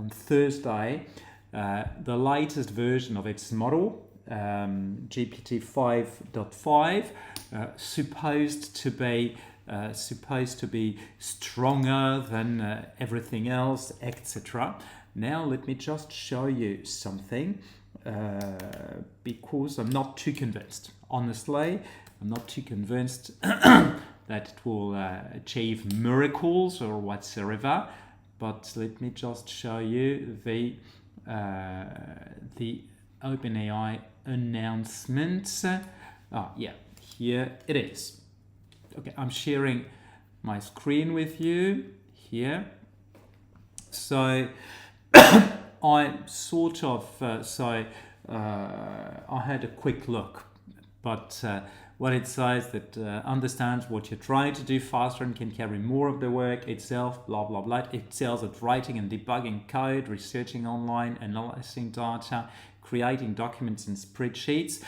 on Thursday the latest version of its model, GPT-5.5, supposed to be stronger than everything else, etc. Now let me just show you something, because I'm not too convinced. Honestly, I'm not too convinced that it will achieve miracles or whatsoever. But let me just show you the OpenAI announcement. Yeah, here it is. Okay, I'm sharing my screen with you here. So I sort of I had a quick look, but what it says that understands what you're trying to do faster and can carry more of the work itself, blah blah blah. It excels at writing and debugging code, researching online, analyzing data, creating documents and spreadsheets,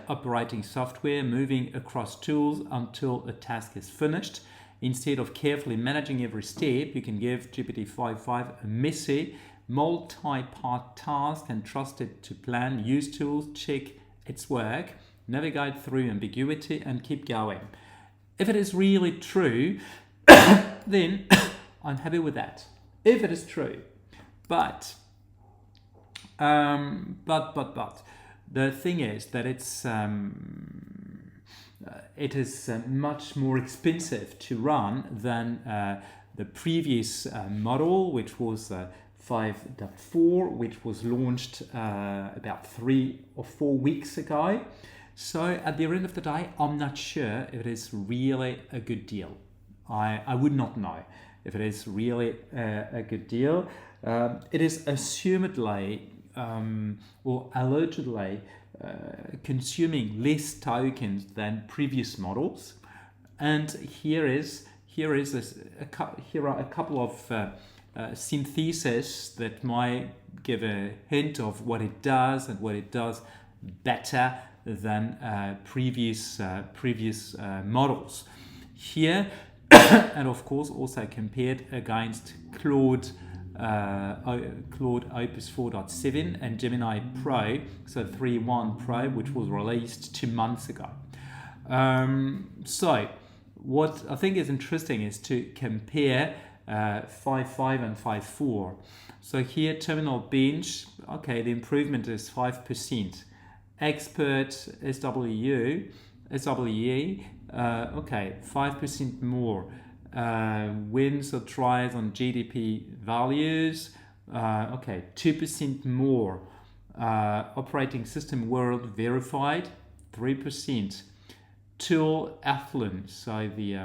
operating software, moving across tools until a task is finished. Instead of carefully managing every step, you can give GPT-5.5 a messy, multi-part task and trust it to plan, use tools, check its work, navigate through ambiguity, and keep going. If it is really true, then I'm happy with that. If it is true. But the thing is that it is much more expensive to run than the previous model, which was 5.4, which was launched about 3 or 4 weeks ago. So at the end of the day, I'm not sure if it is really a good deal. I would not know if it is really a good deal. It is assumedly or allegedly consuming less tokens than previous models, and here are a couple of syntheses that might give a hint of what it does and what it does better than previous models here, and of course also compared against Claude Opus 4.7 and Gemini Pro, so 3.1 Pro, which was released 2 months ago. So what I think is interesting is to compare 5.5 and 5.4. So here terminal bench, okay, the improvement is 5%. Expert SWE, okay, 5% more. Wins or tries on GDP values, okay, 2% more. Operating system world verified, 3%. Tool affluent, so the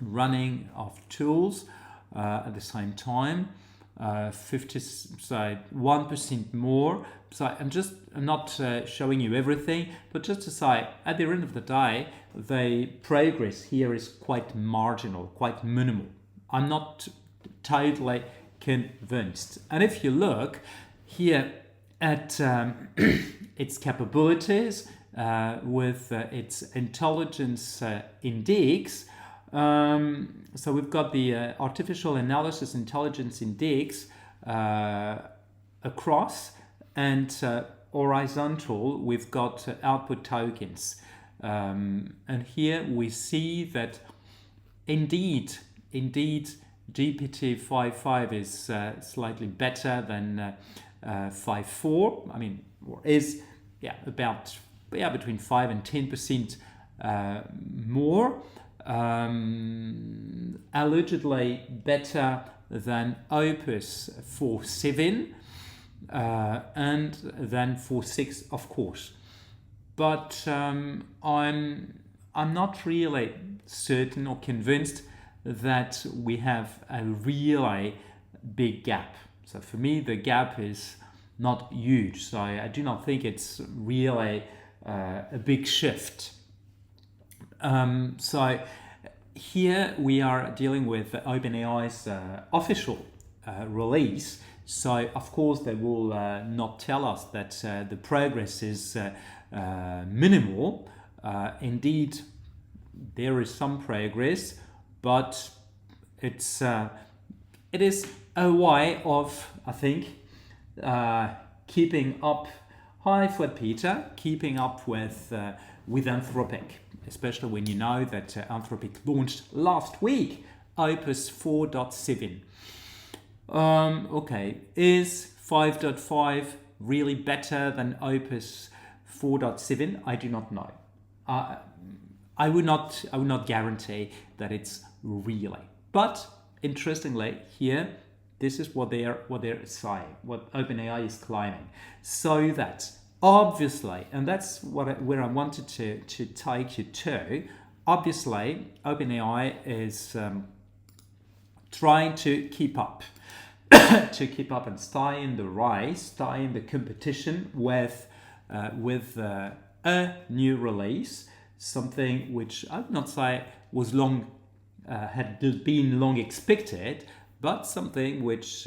running of tools at the same time, 1% more. So I'm not showing you everything, but just to say, at the end of the day, the progress here is quite marginal, quite minimal. I'm not totally convinced. And if you look here at its capabilities with its intelligence index, so we've got the artificial analysis intelligence index across, and horizontal we've got output tokens, and here we see that indeed GPT-5.5 is slightly better than 5.4. I mean, is about between 5 and 10% more, allegedly better than Opus 4.7 and then 4.6, of course. But I'm not really certain or convinced that we have a really big gap. So for me, the gap is not huge. So I do not think it's really a big shift. So here we are dealing with OpenAI's official release. So of course they will not tell us that the progress is minimal. Indeed, there is some progress, but it is a way of, I think, keeping up. Hi, 𝗬𝗬, keeping up with Anthropic, especially when you know that Anthropic launched last week Opus 4.7. Okay, is 5.5 really better than Opus 4.7? I do not know. I would not guarantee that it's really. But interestingly, here, this is what they're saying, what OpenAI is claiming. So that obviously, and that's where I wanted to take you to. Obviously, OpenAI is trying to keep up, and stay in the race, stay in the competition with a new release, something which I would not say was had been long expected, but something which